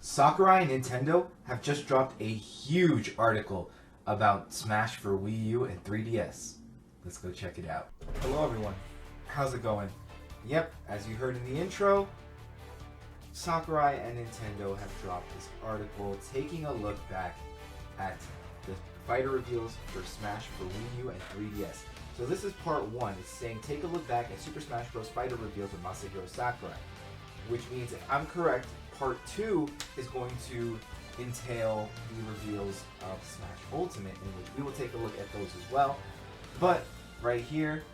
Sakurai and Nintendo have just dropped a huge article about Smash for Wii U and 3DS. Let's go check it out. Hello everyone, how's it going? Yep, as you heard in the intro, Sakurai and Nintendo have dropped this article taking a look back at the fighter reveals for Smash for Wii U and 3DS. So this is part 1. It's saying take a look back at Super Smash Bros. Fighter reveals of Masahiro Sakurai. Which means, if I'm correct, part 2 is going to entail the reveals of Smash Ultimate, in which we will take a look at those as well. But right here,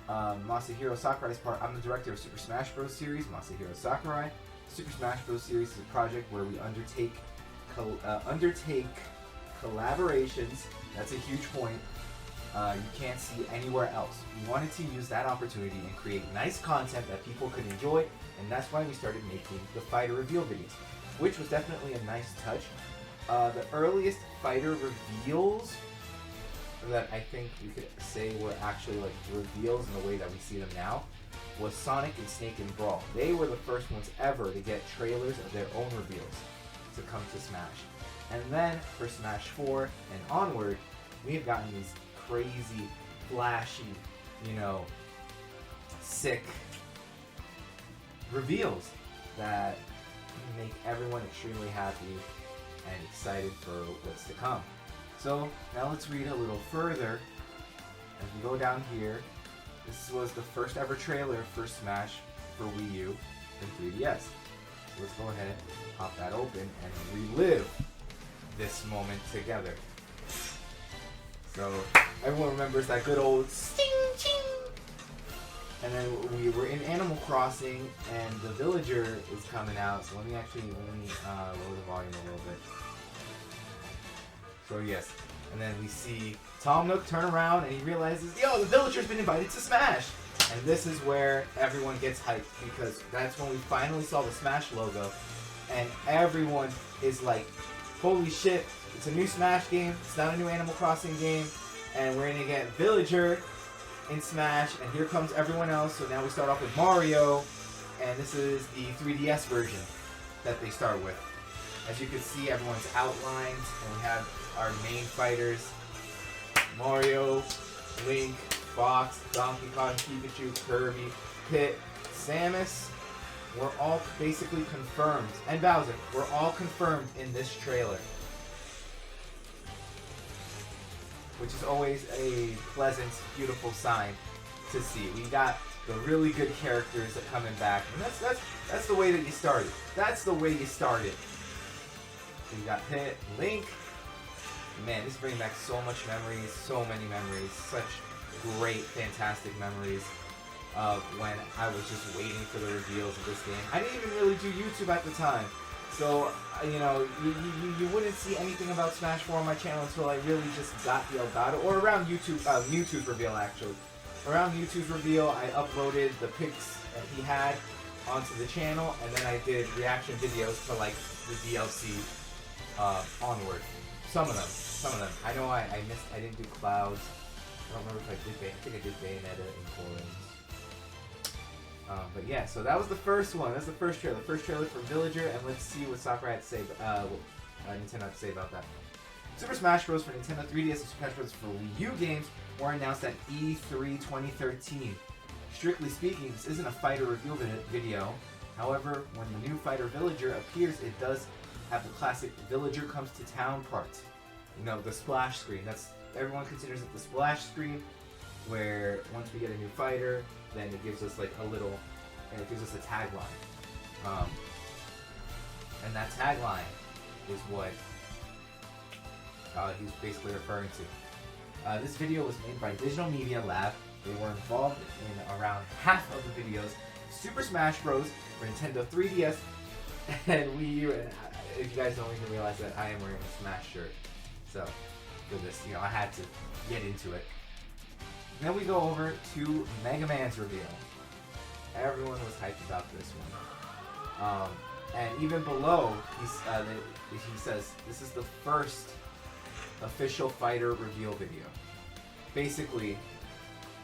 Masahiro Sakurai's part. I'm the director of Super Smash Bros. Series, Masahiro Sakurai. Super Smash Bros. Series is a project where we undertake collaborations. That's a huge point. You can't see anywhere else. We wanted to use that opportunity and create nice content that people could enjoy, and that's why we started making the fighter reveal videos, which was definitely a nice touch. The earliest fighter reveals that I think we could say were actually like reveals in the way that we see them now was Sonic and Snake and Brawl. They were the first ones ever to get trailers of their own reveals to come to Smash. And then for Smash 4 and onward, we have gotten these crazy, flashy, sick reveals that make everyone extremely happy and excited for what's to come. So now let's read a little further. As we go down here, this was the first ever trailer for Smash for Wii U and 3DS. So let's go ahead, pop that open, and relive this moment together. So everyone remembers that good old sting ching. And then we were in Animal Crossing, and the villager is coming out. So let me lower the volume a little bit. So yes, and then we see Tom Nook turn around, and he realizes, yo, the villager's been invited to Smash. And this is where everyone gets hyped, because that's when we finally saw the Smash logo, and everyone is like, holy shit, it's a new Smash game, it's not a new Animal Crossing game, and we're gonna get Villager in Smash, and here comes everyone else. So now we start off with Mario, and this is the 3DS version that they start with. As you can see, everyone's outlined, and we have our main fighters, Mario, Link, Fox, Donkey Kong, Pikachu, Kirby, Pit, Samus. We're all basically confirmed, and Bowser, we're all confirmed in this trailer. Which is always a pleasant, beautiful sign to see. We got the really good characters that coming back, and that's the way that you started. That's the way you started. So you got Pit, Link. Man, this is bringing back so much memories, so many memories, such great, fantastic memories of when I was just waiting for the reveals of this game. I didn't even really do YouTube at the time, so you wouldn't see anything about Smash 4 on my channel until I really just got about it, or around Mewtwo's reveal actually. Around Mewtwo's reveal, I uploaded the pics that he had onto the channel, and then I did reaction videos to like the DLC onward. Some of them. I know I didn't do Clouds. I don't remember if I did. I think I did Bayonetta and Corins. But yeah, so that was the first one. That's the first trailer. The first trailer for Villager, and let's see what Sakurai had to say. Nintendo had to say about that. Super Smash Bros. For Nintendo 3DS and Super Smash Bros. For Wii U games were announced at E3 2013. Strictly speaking, this isn't a fighter reveal video. However, when the new fighter Villager appears, it does have the classic Villager comes to town part. The splash screen. Everyone considers it the splash screen, where once we get a new fighter, then it gives us like it gives us a tagline. And that tagline is what he's basically referring to. This video was made by Digital Media Lab. They were involved in around half of the videos. Super Smash Bros. For Nintendo 3DS and Wii U, and if you guys don't even realize that I am wearing a Smash shirt. So, for this, I had to get into it. Then we go over to Mega Man's reveal. Everyone was hyped about this one. And even below, he says, this is the first official fighter reveal video. Basically,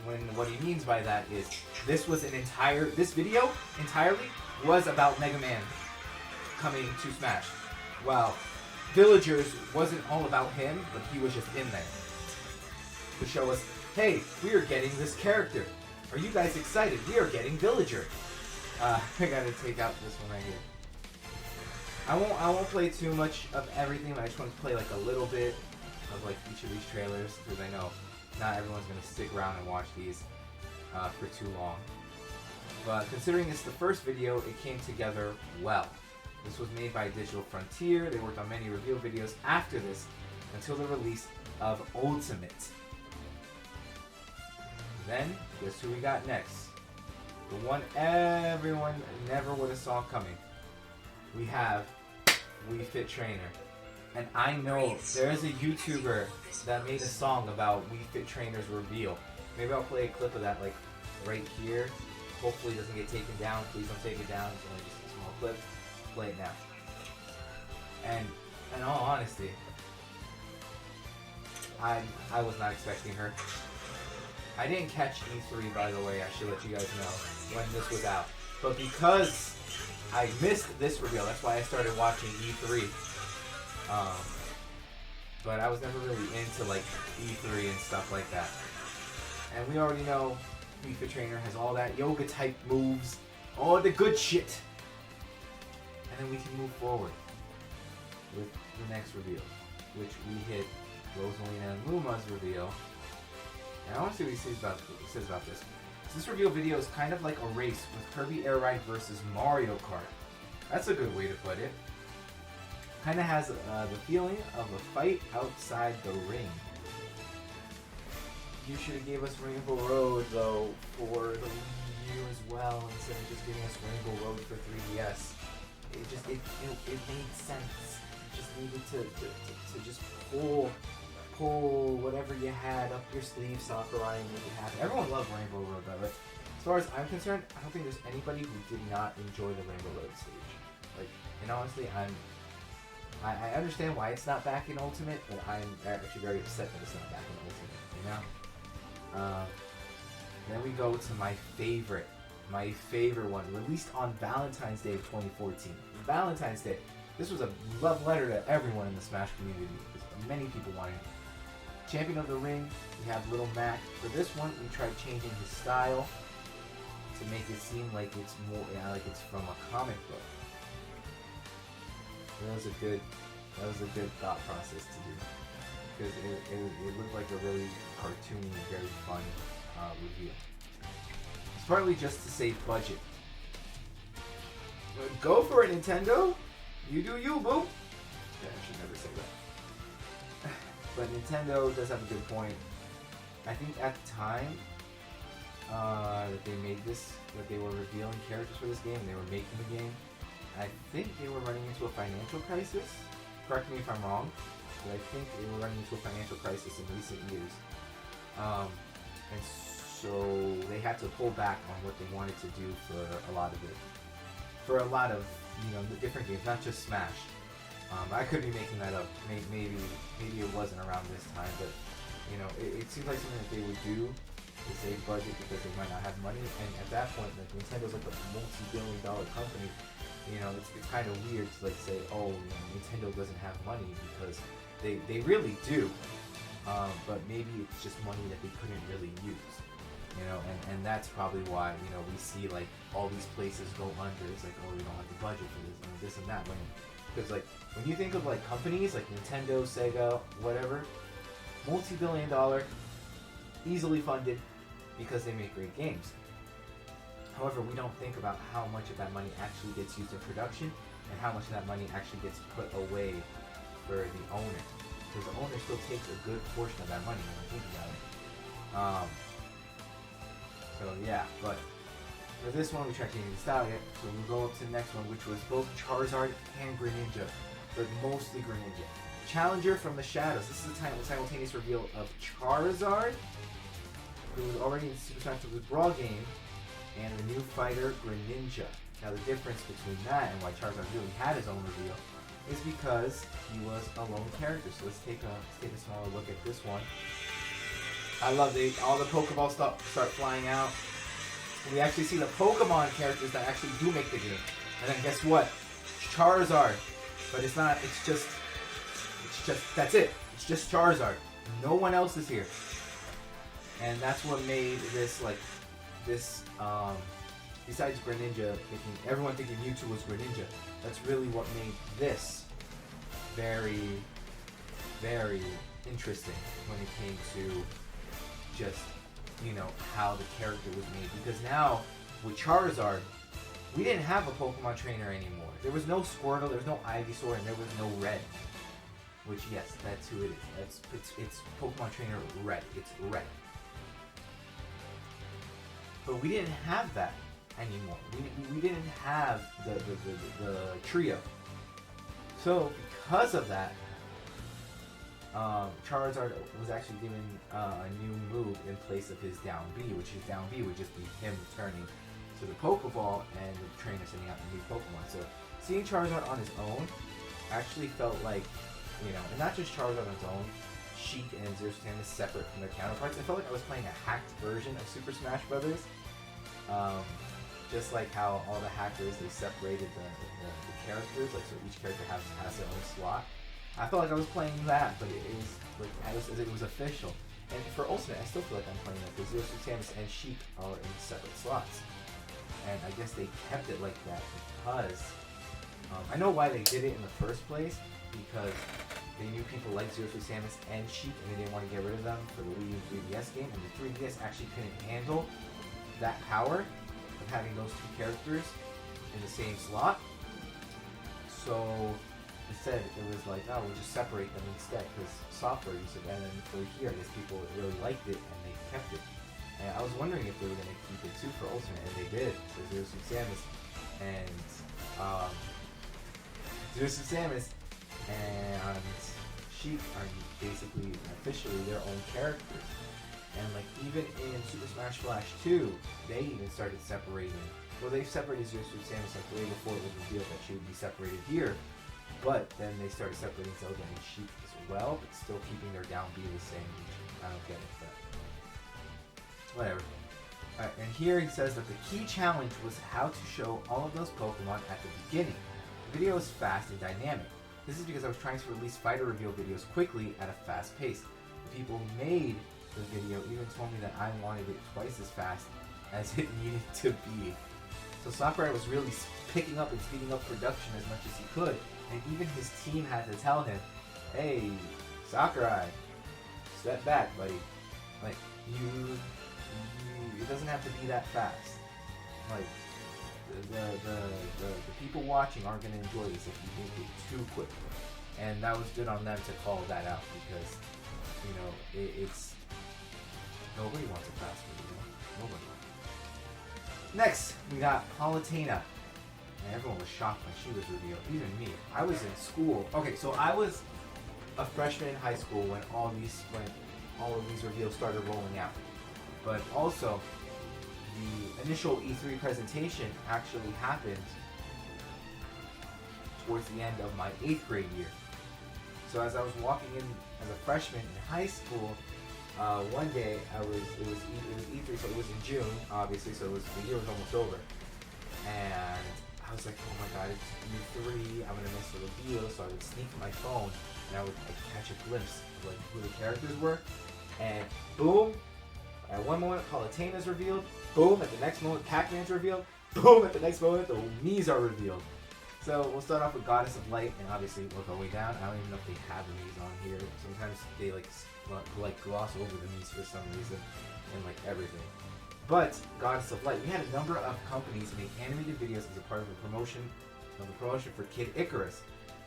what he means by that is, this video entirely was about Mega Man coming to Smash. Well, Villagers wasn't all about him, but he was just in there to show us, hey, we are getting this character. Are you guys excited? We are getting Villager. I gotta take out this one right here. I won't play too much of everything, but I just want to play like a little bit of like each of these trailers, because I know not everyone's gonna stick around and watch these for too long. But considering it's the first video, it came together well. This was made by Digital Frontier. They worked on many reveal videos after this until the release of Ultimate. Then, guess who we got next? The one everyone never would have saw coming. We have Wii Fit Trainer. And I know there is a YouTuber that made a song about Wii Fit Trainer's reveal. Maybe I'll play a clip of that like right here. Hopefully it doesn't get taken down. Please don't take it down. It's only just a small clip. Play it now. And in all honesty, I was not expecting her. I didn't catch E3, by the way. I should let you guys know when this was out. But because I missed this reveal, that's why I started watching E3. But I was never really into like E3 and stuff like that. And we already know Wii Fit Trainer has all that yoga type moves, all the good shit. And then we can move forward with the next reveal, which we hit Rosalina and Luma's reveal. And I want to see what he says about this. So this reveal video is kind of like a race with Kirby Air Ride versus Mario Kart. That's a good way to put it. Kind of has the feeling of a fight outside the ring. You should have gave us Rainbow Road though for the Wii U as well, instead of just giving us Rainbow Road for 3DS. It made sense. You just needed to just pull whatever you had up your sleeve, Sakurai, and make it happen. Everyone loved Rainbow Road, though. Like, as far as I'm concerned, I don't think there's anybody who did not enjoy the Rainbow Road stage. Like, and honestly, I understand why it's not back in Ultimate, but I'm actually very upset that it's not back in Ultimate, you know? Then we go to my favorite one, released on Valentine's Day of 2014. Valentine's Day. This was a love letter to everyone in the Smash community, because many people wanted it. Champion of the Ring, we have Little Mac. For this one, we tried changing his style to make it seem like it's more, like it's from a comic book. That was a good thought process to do, because it looked like a really cartoony, very fun reveal. It's partly just to save budget. But go for it, Nintendo. You do you, boo. Yeah, I should never say that. But Nintendo does have a good point. I think at the time that they made this, that they were revealing characters for this game, and they were making the game, I think they were running into a financial crisis. Correct me if I'm wrong, but I think they were running into a financial crisis in recent years. And so they had to pull back on what they wanted to do for a lot of it. For a lot of, the different games, not just Smash. I could be making that up. Maybe it wasn't around this time, but it seems like something that they would do to save budget because they might not have money. And at that point, like Nintendo's like a multi-billion-dollar company. It's kind of weird to like say, oh, Nintendo doesn't have money, because they really do. But maybe it's just money that they couldn't really use. And that's probably why we see like all these places go under. It's like, oh, we don't have the budget for this and that. Because like when you think of like companies like Nintendo, Sega, whatever, multi-billion-dollar, easily funded because they make great games. However, we don't think about how much of that money actually gets used in production and how much of that money actually gets put away for the owner. Because the owner still takes a good portion of that money when you think about it. So yeah, but for this one we tried changing the style yet, so we'll go up to the next one, which was both Charizard and Greninja, but mostly Greninja. Challenger from the Shadows. This is the simultaneous reveal of Charizard, who was already in Super Smash Bros. Brawl game, and the new fighter Greninja. Now the difference between that and why Charizard really had his own reveal is because he was a lone character. So let's take a smaller look at this one. I love all the Pokeballs start flying out. We actually see the Pokemon characters that actually do make the game. And then guess what? Charizard But it's not. It's just. That's it. It's just Charizard. No one else is here. And that's what made this like this. Besides Greninja, everyone thinking Mewtwo was Greninja. That's really what made this very, very interesting when it came to just, you know, how the character was made. Because now, with Charizard, we didn't have a Pokemon trainer anymore. There was no Squirtle, there was no Ivysaur, and there was no Red. Which, yes, that's who it is. It's Pokemon trainer Red. It's Red. But we didn't have that anymore. We didn't have the trio. So, because of that, Charizard was actually given a new move in place of his down B, which his down B would just be him turning to the Pokeball and the trainer sending out the new Pokemon. So seeing Charizard on his own actually felt like, you know, and not just Charizard on his own, Sheik and Zero Samus separate from their counterparts. I felt like I was playing a hacked version of Super Smash Brothers. Just like how all the hackers, they separated the characters, like so each character has their own slot. I felt like I was playing that, but it was like as it was official. And for Ultimate, I still feel like I'm playing that because Zero Samus and Sheik are in separate slots. And I guess they kept it like that because I know why they did it in the first place, because they knew people liked Zero Samus and Sheik and they didn't want to get rid of them for the Wii U 3DS game, and the 3DS actually couldn't handle that power of having those two characters in the same slot. So instead it was like, oh, we'll just separate them instead because software use it. And then for here, I guess people really liked it and they kept it. And I was wondering if they were going to keep it too for Ultimate, and they did. So Zero Samus and Sheik are basically officially their own characters. And like even in Super Smash Bros. 2, they even started separating. Well, they separated Zero Samus like way before it was revealed that she would be separated here. But then they started separating Zelda and Sheik as well, but still keeping their down B the same. Which I don't get it, but whatever. Alright, and here he says that the key challenge was how to show all of those Pokemon at the beginning. The video is fast and dynamic. This is because I was trying to release fighter reveal videos quickly at a fast pace. The people who made the video even told me that I wanted it twice as fast as it needed to be. So Sakurai was really picking up and speeding up production as much as he could, and even his team had to tell him, hey, Sakurai, step back, buddy. Like, it doesn't have to be that fast. Like, the people watching aren't going to enjoy this if you make it too quick. And that was good on them to call that out because, you know, it's... Nobody wants a fast video. Nobody. Next, we got Paula Tina. And everyone was shocked when she was revealed. Even me. I was in school. Okay, so I was a freshman in high school when all of these reveals started rolling out. But also, the initial E3 presentation actually happened towards the end of my 8th grade year. So as I was walking in as a freshman in high school, one day it was E3, so it was in June, obviously, so the year was almost over. And I was like, oh my god, it's E3, I'm gonna miss the reveal, so I would sneak my phone and I would catch a glimpse of like who the characters were. And boom, at one moment Palutena's revealed, boom, at the next moment Pac-Man's revealed, boom, at the next moment the Mii's are revealed. So we'll start off with Goddess of Light, and obviously we'll go way down. I don't even know if they have the Mii's on here. Sometimes they like gloss over the Mii's for some reason, and like everything. But Goddess of Light, we had a number of companies make animated videos as a part of the promotion for Kid Icarus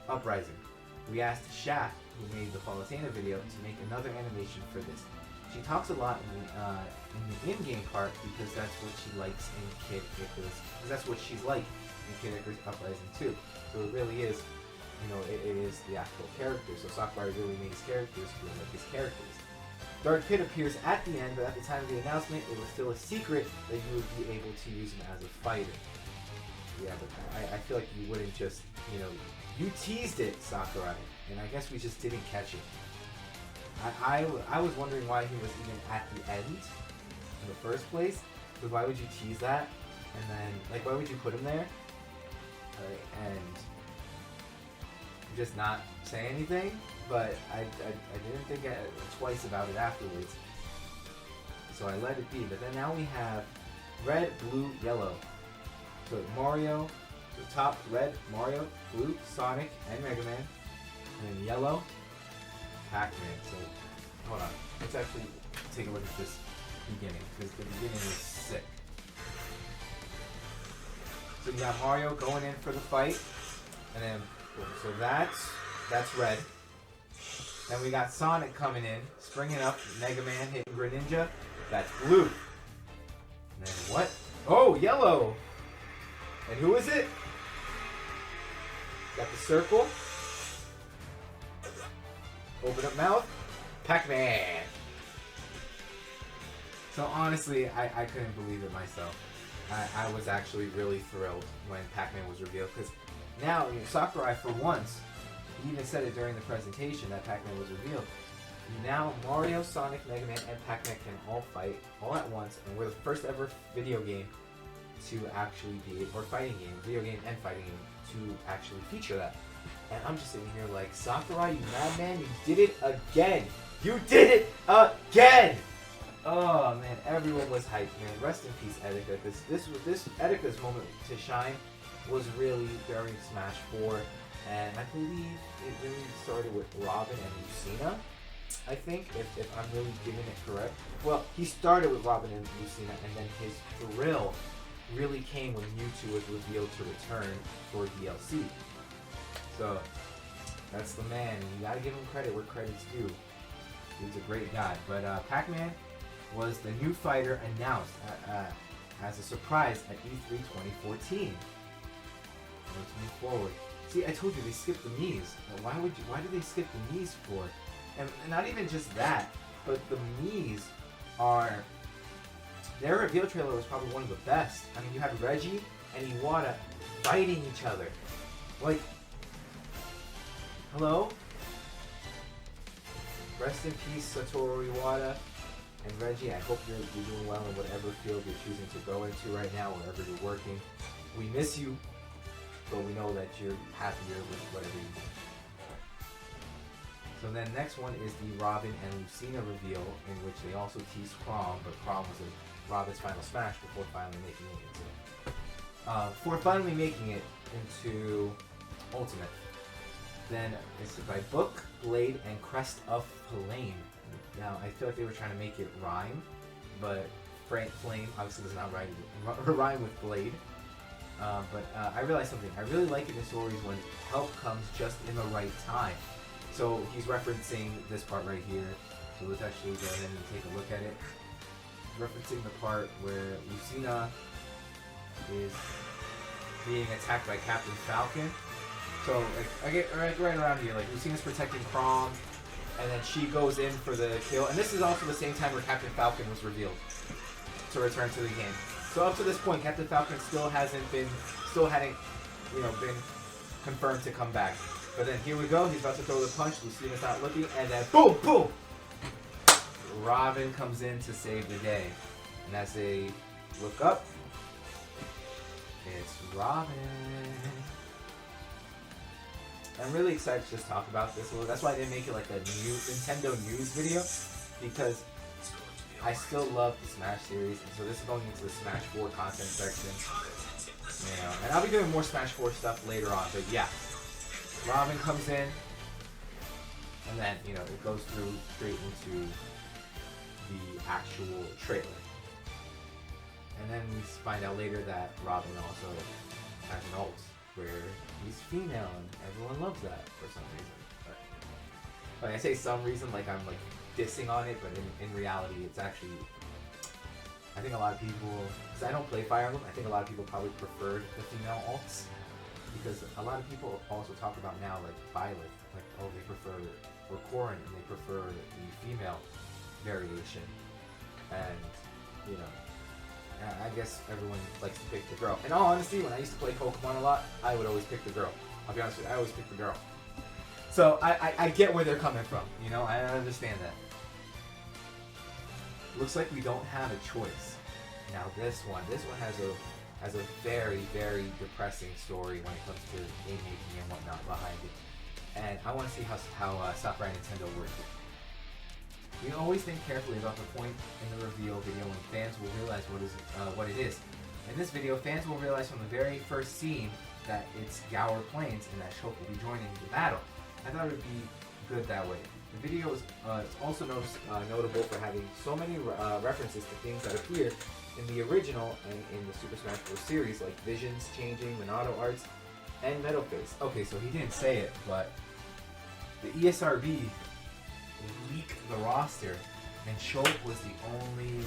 Uprising. We asked Shaft, who made the Palutena video, to make another animation for this. She talks a lot in the in-game part because that's what she likes in Kid Icarus. Because that's what she's like in Kid Icarus Uprising 2. So it really is, you know, it is the actual character. So Sakurai really made his characters feel like his characters. Dark Pit appears at the end, but at the time of the announcement, it was still a secret that you would be able to use him as a fighter. Yeah, but I feel like you wouldn't just, you know, you teased it, Sakurai, and I guess we just didn't catch it. I was wondering why he was even at the end in the first place, because why would you tease that, and then, like, why would you put him there? And just not say anything, but I didn't think twice about it afterwards. So I let it be. But then now we have red, blue, yellow. So Mario, the top red, Mario, blue, Sonic, and Mega Man. And then yellow, Pac-Man. So hold on. Let's actually take a look at this beginning, because the beginning is sick. So you got Mario going in for the fight, and then so that's red. Then we got Sonic coming in, springing up, Mega Man hitting Greninja. That's blue. And then what? Oh, yellow. And who is it? Got the circle. Open up mouth. Pac-Man. So honestly, I couldn't believe it myself. I was actually really thrilled when Pac-Man was revealed, because now, Sakurai, for once, he even said it during the presentation that Pac-Man was revealed. Now Mario, Sonic, Mega Man, and Pac-Man can all fight all at once, and we're the first ever video game to actually be, or fighting game, video game and fighting game, to actually feature that. And I'm just sitting here like, Sakurai, you madman, you did it again! You did it again! Oh man, everyone was hyped, man. Rest in peace, Etika, because this Etika's moment to shine was really during Smash 4, and I believe it really started with Robin and Lucina. I think, if I'm really giving it correct. Well, he started with Robin and Lucina, and then his thrill really came when Mewtwo was revealed to return for DLC. So, that's the man. You gotta give him credit where credit's due. He's a great guy. But Pac-Man was the new fighter announced as a surprise at E3 2014. Let's move forward. See, I told you they skipped the Mii's. Why did they skip the Mii's for? And not even just that, but the Mii's are... Their reveal trailer was probably one of the best. I mean, you had Reggie and Iwata fighting each other. Like, hello? Rest in peace, Satoru Iwata and Reggie. I hope you're doing well in whatever field you're choosing to go into right now, wherever you're working. We miss you, but we know that you're happier with whatever you do. So then next one is the Robin and Lucina reveal, in which they also teased Chrom, but Chrom was Robin's final smash before finally making it into Ultimate. Then it's by Book, Blade, and Crest of Flame. Now I feel like they were trying to make it rhyme, but Flame obviously does not rhyme with Blade. But I realized something. I really like it in stories when help comes just in the right time. So he's referencing this part right here. So let's actually go ahead and take a look at it. He's referencing the part where Lucina is being attacked by Captain Falcon. So like, I get right around here, like Lucina's protecting Chrom, and then she goes in for the kill. And this is also the same time where Captain Falcon was revealed to return to the game. So up to this point, Captain Falcon still hadn't been confirmed to come back. But then here we go, he's about to throw the punch, Lucina's not looking, and then boom, boom! Robin comes in to save the day. And as they look up, it's Robin. I'm really excited to just talk about this a little. That's why I didn't make it like a new Nintendo news video, because I still love the Smash series, and so this is going into the Smash 4 content section. You know, and I'll be doing more Smash 4 stuff later on, but yeah. Robin comes in, and then, you know, it goes through straight into the actual trailer. And then we find out later that Robin also has an ult, where he's female, and everyone loves that for some reason. But I say some reason, like I'm like dissing on it, but in reality, it's actually, I think a lot of people, because I don't play Fire Emblem, I think a lot of people probably preferred the female ults. Because a lot of people also talk about now, like Violet, like, oh, they prefer, or Corrin, and they prefer the female variation. And, you know, I guess everyone likes to pick the girl. In all honesty, when I used to play Pokemon a lot, I would always pick the girl. I'll be honest with you, I always pick the girl. So I get where they're coming from, you know, I understand that. Looks like we don't have a choice. Now this one has a very, very depressing story when it comes to game making and whatnot behind it. and I want to see how Sakurai and Nintendo work it. We always think carefully about the point in the reveal video when fans will realize what it is. In this video, fans will realize from the very first scene that it's Gower Plains and that Shulk will be joining the battle. I thought it would be good that way. The video is also notable for having so many references to things that appear in the original and in the Super Smash Bros. Series, like visions changing, Minato arts, and Metal Face. Okay, so he didn't say it, but the ESRB leaked the roster, and Shulk was the only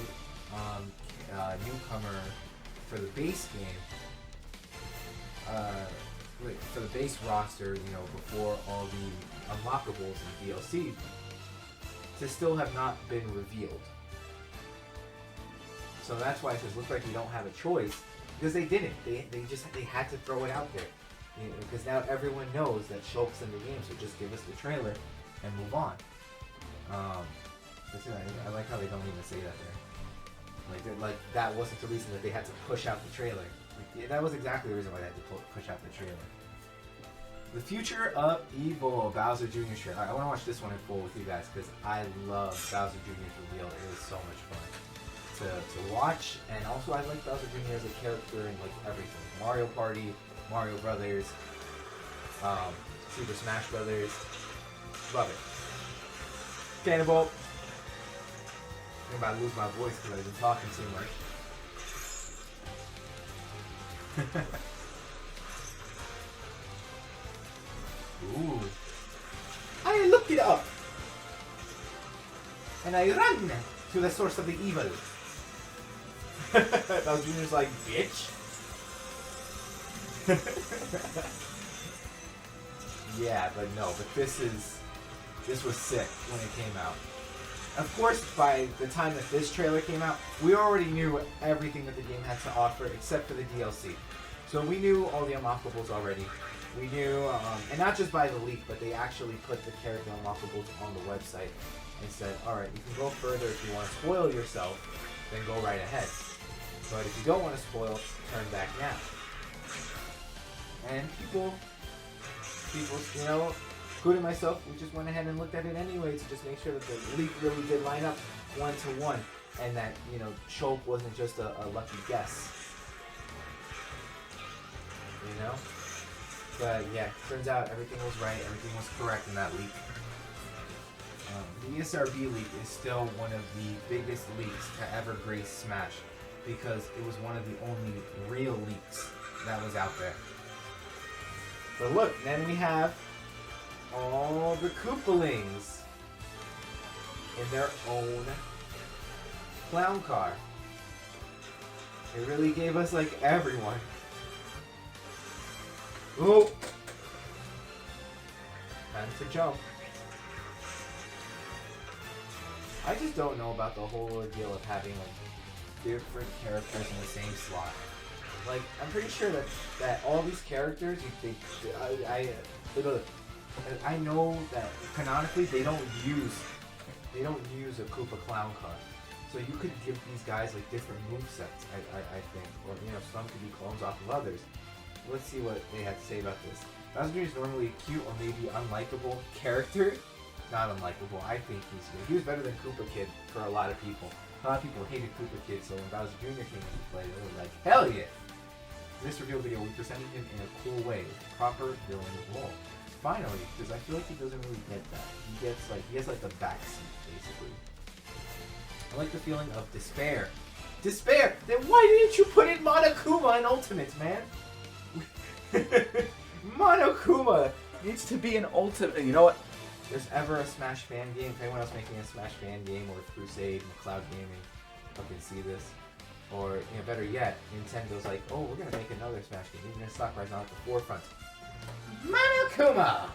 newcomer for the base game. For the base roster, you know, before all the unlockables and DLC, to still have not been revealed. So that's why it says, looks like we don't have a choice, because they didn't. They had to throw it out there, you know, because now everyone knows that Shulk's in the game. So just give us the trailer and move on. I like how they don't even say that there. Like that wasn't the reason that they had to push out the trailer. Yeah, that was exactly the reason why they had to push out the trailer. The future of Evil, Bowser Jr. trailer. I want to watch this one in full with you guys because I love Bowser Jr.'s reveal. It was so much fun to watch, and also I like Bowser Jr. as a character in like everything. Mario Party, Mario Brothers, Super Smash Brothers. Love it. Cannonball. I'm about to lose my voice because I've been talking too much. Ooh. I looked it up. And I ran to the source of the evil. Bowser Jr.'s like, bitch. Yeah, but no, but this was sick when it came out. Of course, by the time that this trailer came out, we already knew everything that the game had to offer except for the DLC. So we knew all the unlockables already. We knew, and not just by the leak, but they actually put the character unlockables on the website and said, alright, you can go further if you want to spoil yourself, then go right ahead. But if you don't want to spoil, turn back now. And people, you know, including myself, we just went ahead and looked at it anyway to just make sure that the leak really did line up 1-to-1, and that, you know, Shulk wasn't just a lucky guess. You know? But yeah, turns out everything was right, everything was correct in that leak. The ESRB leak is still one of the biggest leaks to ever grace Smash, because it was one of the only real leaks that was out there. But look, then we have all the Koopalings in their own clown car. It really gave us like everyone. Oh! Time to jump. I just don't know about the whole ordeal of having like different characters in the same slot. Like, I'm pretty sure that all these characters, I know that canonically they don't use a Koopa clown car. So you could give these guys like different movesets, I think, or you know, some could be clones off of others. Let's see what they had to say about this. Bowser Jr. is normally a cute or maybe unlikable character. Not unlikable. I think he's good. He was better than Koopa Kid for a lot of people. A lot of people hated Koopa Kid, so when Bowser Jr. came into play, they were like, hell yeah! In this reveal video, we presented him in a cool way, with a proper villain role. Finally, because I feel like he doesn't really get that. He has like the backseat, basically. I like the feeling of despair. Despair! Then why didn't you put in Monokuma in Ultimate, man? Monokuma needs to be an Ultimate. You know what? If there's ever a Smash fan game, if anyone else making a Smash fan game, or Crusade, McCloud Gaming, fucking see this. Or, you know, better yet, Nintendo's like, oh, we're gonna make another Smash game. Even if Sakurai's not at the forefront. Monokuma!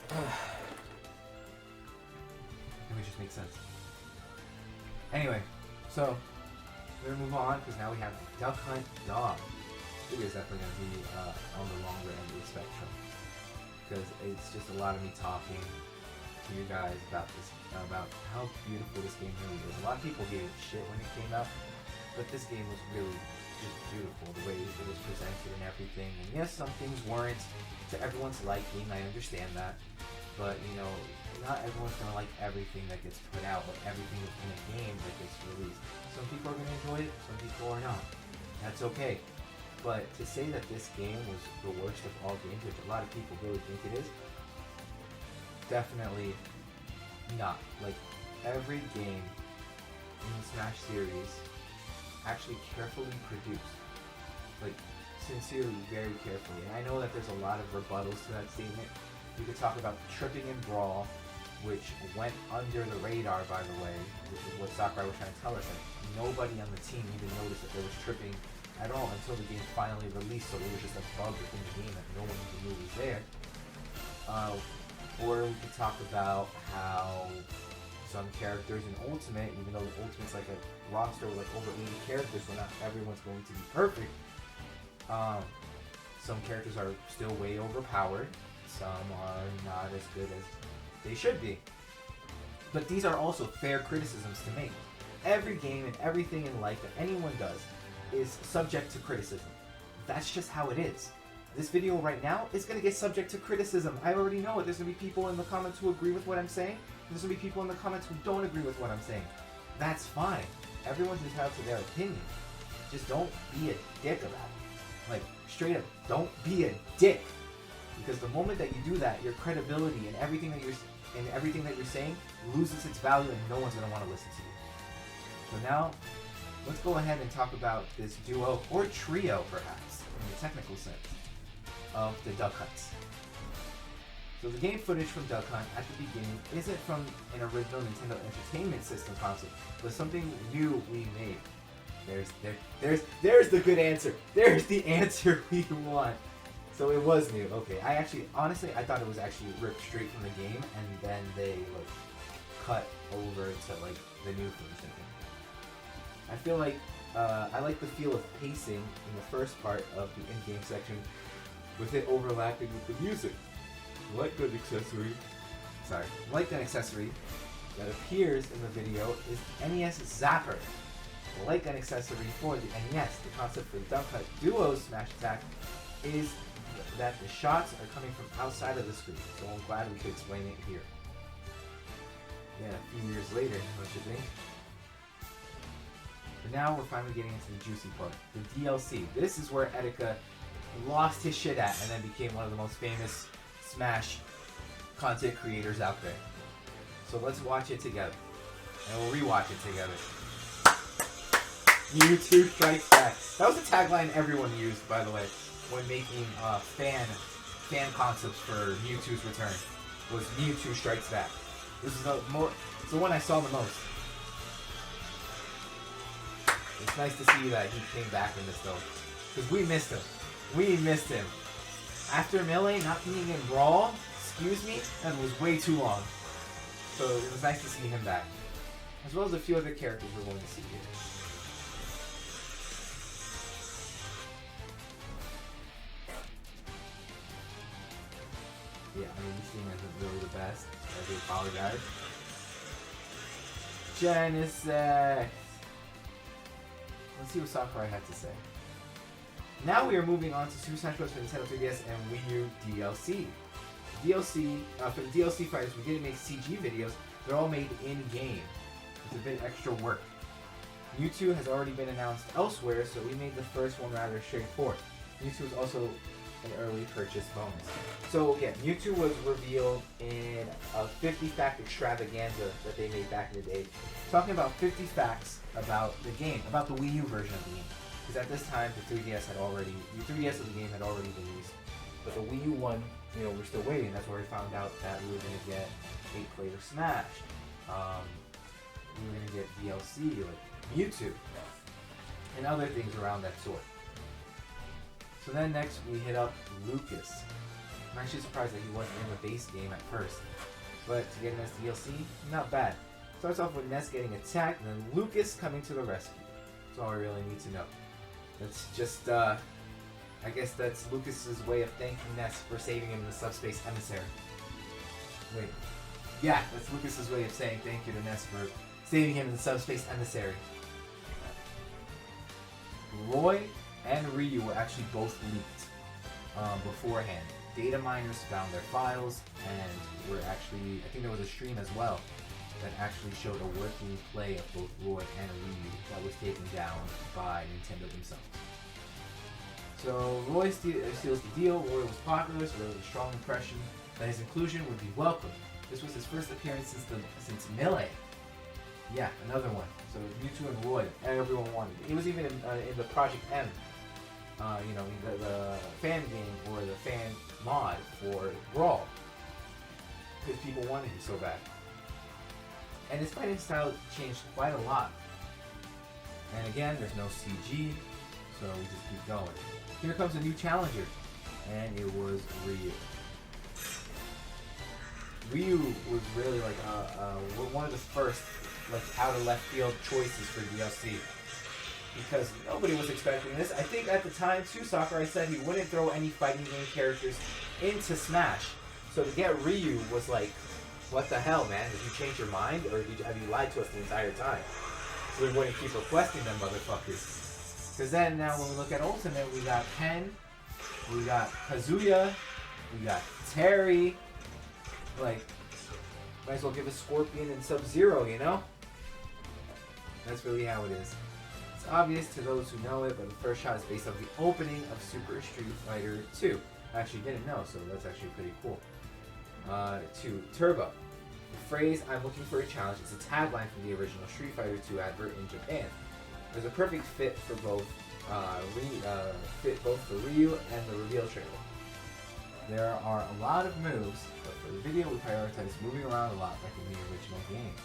It would just make sense. Anyway, so we're gonna move on because now we have Duck Hunt Dog. I think it's definitely gonna be on the longer end of the spectrum because it's just a lot of me talking to you guys about this, about how beautiful this game really is. A lot of people gave it shit when it came out, but this game was really just beautiful the way it was presented and everything. And yes, some things weren't to everyone's liking. I understand that, but you know, not everyone's gonna like everything that gets put out or everything in a game that gets released. Some people are gonna enjoy it, some people are not. That's okay. But to say that this game was the worst of all games, which a lot of people really think it is, definitely not. Like, every game in the Smash series actually carefully produced. Like, sincerely, very carefully. And I know that there's a lot of rebuttals to that statement. You could talk about tripping in Brawl, which went under the radar, by the way. This is what Sakurai was trying to tell us. That nobody on the team even noticed that there was tripping at all until the game finally released, so it was just a bug within the game that no one even knew was there. Or we could talk about how some characters in Ultimate, even though the Ultimate's like a roster with like over 80 characters, so not everyone's going to be perfect. Some characters are still way overpowered. Some are not as good as they should be. But these are also fair criticisms to make. Every game and everything in life that anyone does is subject to criticism. That's just how it is. This video right now is going to get subject to criticism. I already know it. There's going to be people in the comments who agree with what I'm saying. There's going to be people in the comments who don't agree with what I'm saying. That's fine. Everyone's entitled to their opinion. Just don't be a dick about it. Like, straight up, don't be a dick. Because the moment that you do that, your credibility and everything that you're saying loses its value, and no one's going to want to listen to you. So now, let's go ahead and talk about this duo, or trio perhaps, in the technical sense, of the Duck Hunts. So the game footage from Duck Hunt at the beginning isn't from an original Nintendo Entertainment System console, but something new we made. There's the good answer. There's the answer we want. So it was new. Okay, honestly, I thought it was actually ripped straight from the game, and then they like cut over to like the new version. I feel like I like the feel of pacing in the first part of the in-game section, with it overlapping with the music. Like an accessory that appears in the video is NES Zapper. Like an accessory for the NES, the concept for the Duck Hunt Duo Smash Attack is that the shots are coming from outside of the screen, so I'm glad we could explain it here. Yeah, a few years later, don't you think? But now we're finally getting into the juicy part, the DLC. This is where Etika lost his shit at and then became one of the most famous Smash content creators out there. So let's watch it together, and we'll rewatch it together. Mewtwo Strikes Back. That was a tagline everyone used, by the way, when making fan concepts for Mewtwo's return. Was Mewtwo Strikes Back. This is it's the one I saw the most. It's nice to see that he came back in this though, because we missed him. We missed him. After Melee not being in Brawl, excuse me, that was way too long. So it was nice to see him back, as well as a few other characters we're going to see here. Yeah, I mean, this thing isn't really the best. I do apologize. Genesis. Let's see what Sakurai had to say. Now we are moving on to Super Smash Bros. For Nintendo 3DS and Wii U DLC. For the DLC fighters, we didn't make CG videos. They're all made in-game. It's a bit extra work. Mewtwo has already been announced elsewhere, so we made the first one rather straightforward. Mewtwo is also an early purchase bonus. So yeah, Mewtwo was revealed in a 50-fact extravaganza that they made back in the day, talking about 50 facts about the game, about the Wii U version of the game. Because at this time, the 3DS of the game had already released, but the Wii U one, we're still waiting. That's where we found out that we were going to get 8-player Smash. We were going to get DLC like Mewtwo and other things around that sort. So then next we hit up Lucas. I'm actually surprised that he wasn't in the base game at first, but to get Ness DLC, not bad. Starts off with Ness getting attacked, and then Lucas coming to the rescue. That's all I really need to know. That's just, I guess that's Lucas's way of thanking Ness for saving him in the Subspace Emissary. Wait. Yeah, that's Lucas's way of saying thank you to Ness for saving him in the Subspace Emissary. Roy and Ryu were actually both leaked beforehand. Data miners found their files and were actually, I think there was a stream as well that actually showed a working play of both Roy and Ryu that was taken down by Nintendo themselves. So Roy seals the deal. Roy was popular, so there was a strong impression that his inclusion would be welcome. This was his first appearance since Melee. Yeah, another one. So Mewtwo and Roy, everyone wanted it. He was even in the Project M, the fan game or the fan mod for Brawl, because people wanted it so bad. And his fighting style changed quite a lot. And again, there's no CG, so we just keep going. Here comes a new challenger, and it was Ryu. Ryu was really like one of the first out of left field choices for DLC, because nobody was expecting this. I think at the time too, Sakurai said he wouldn't throw any fighting game characters into Smash. So to get Ryu was like, what the hell, man? Did you change your mind, or have you lied to us the entire time? So we wouldn't keep requesting them motherfuckers. Because then now when we look at Ultimate, we got Ken, we got Kazuya, we got Terry. Like, might as well give us Scorpion and Sub-Zero, you know? That's really how it is. It's obvious to those who know it, but the first shot is based on the opening of Super Street Fighter 2. I actually didn't know, so that's actually pretty cool. 2. Turbo. The phrase, "I'm looking for a challenge," is a tagline from the original Street Fighter 2 advert in Japan. There's a perfect fit for both for Ryu and the reveal trailer. There are a lot of moves, but for the video we prioritize moving around a lot like in the original game.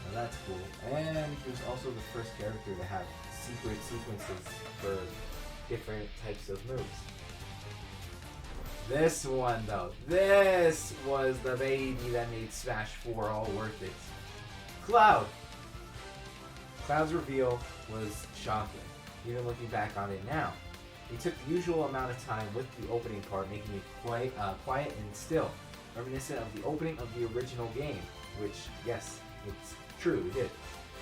Now that's cool. And he was also the first character to have secret sequences for different types of moves. This one though, this was the baby that made Smash 4 all worth it. Cloud! Cloud's reveal was shocking, even looking back on it now. He took the usual amount of time with the opening part, making it quite quiet and still, reminiscent of the opening of the original game, which, yes, it's true, it did.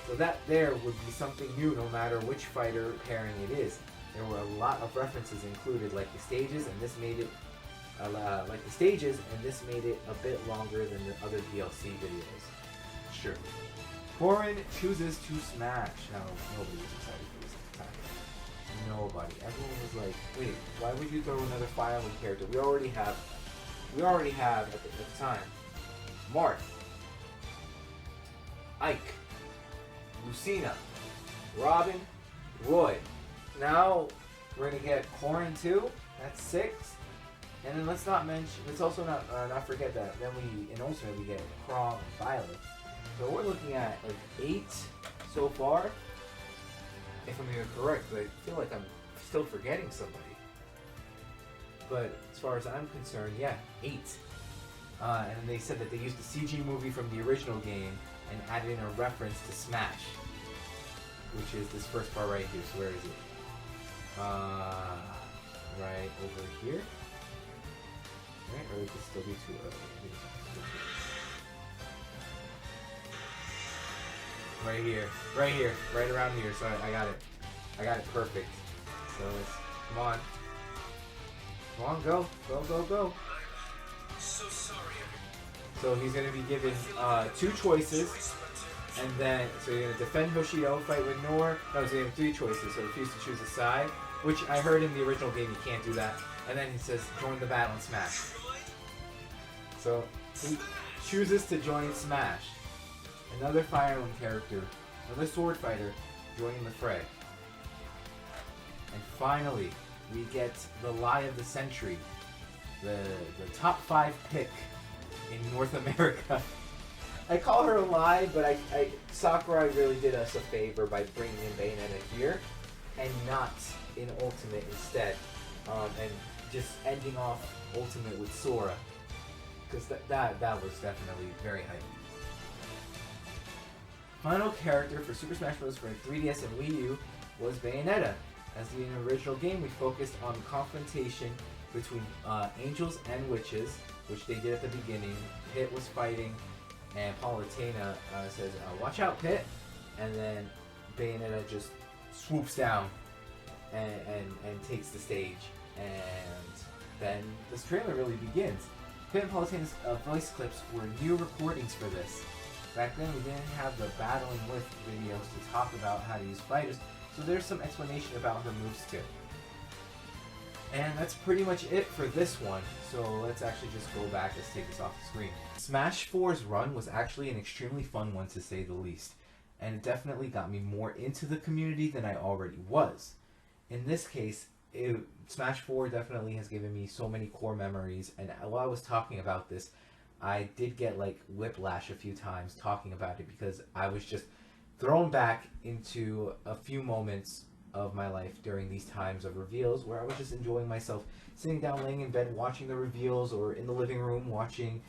So that there would be something new no matter which fighter pairing it is. There were a lot of references included, like the stages, and this made it a bit longer than the other DLC videos. Sure. Korin chooses to Smash. Now, nobody was excited for this at the time. Nobody. Everyone was like, wait, why would you throw another Fire Emblem character? We already have at the time, Marth, Ike, Lucina, Robin, Roy. Now, we're going to get Korin too. That's 6. And then let's also not forget that then in Ultimate we get Chrom and Violet. So we're looking at like 8 so far, if I'm even correct, but I feel like I'm still forgetting somebody. But as far as I'm concerned, yeah, 8. And then they said that they used the CG movie from the original game and added in a reference to Smash, which is this first part right here. So where is it? Right over here. Right, or it could still be too early. Right here, right around here. So I got it perfect. So let's, come on, go. So sorry. So he's gonna be given 2 choices, and then so you're gonna defend Hoshido, fight with Nor. No, he's gonna have 3 choices. So refuse to choose a side, which I heard in the original game you can't do that. And then he says join the battle and Smash. So he chooses to join Smash. Another Fire Emblem character, another sword fighter, joining the fray. And finally, we get the lie of the century, the top 5 pick in North America. I call her a lie, but Sakurai really did us a favor by bringing in Bayonetta here, and not in Ultimate instead, and just ending off Ultimate with Sora, because that was definitely very hype. Final character for Super Smash Bros. For 3DS and Wii U was Bayonetta. As in the original game, we focused on the confrontation between angels and witches, which they did at the beginning. Pit was fighting, and Paula Tina says, "Watch out, Pit!" And then Bayonetta just swoops down and takes the stage, and then this trailer really begins. Pit and Paula Tina's voice clips were new recordings for this. Back then we didn't have the battling with videos to talk about how to use fighters, so there's some explanation about her moves too. And that's pretty much it for this one, so let's actually just go back, let's take this off the screen. Smash 4's run was actually an extremely fun one to say the least, and it definitely got me more into the community than I already was. In this case, Smash 4 definitely has given me so many core memories, and while I was talking about this, I did get like whiplash a few times talking about it because I was just thrown back into a few moments of my life during these times of reveals where I was just enjoying myself, sitting down, laying in bed, watching the reveals, or in the living room watching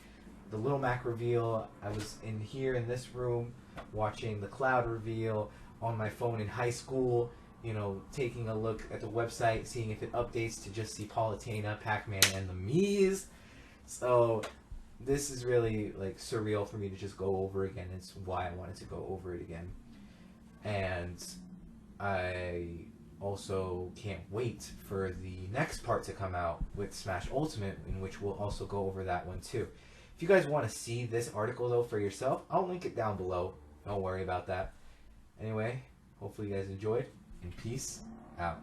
the Little Mac reveal. I was in here in this room watching the Cloud reveal on my phone in high school, you know, taking a look at the website, seeing if it updates to just see Paula Tina, Pac-Man, and the Mii's. So this is really like surreal for me to just go over again. It's why I wanted to go over it again. And I also can't wait for the next part to come out with Smash Ultimate, in which we'll also go over that one too. If you guys want to see this article though for yourself, I'll link it down below. Don't worry about that. Anyway, hopefully you guys enjoyed, and peace out.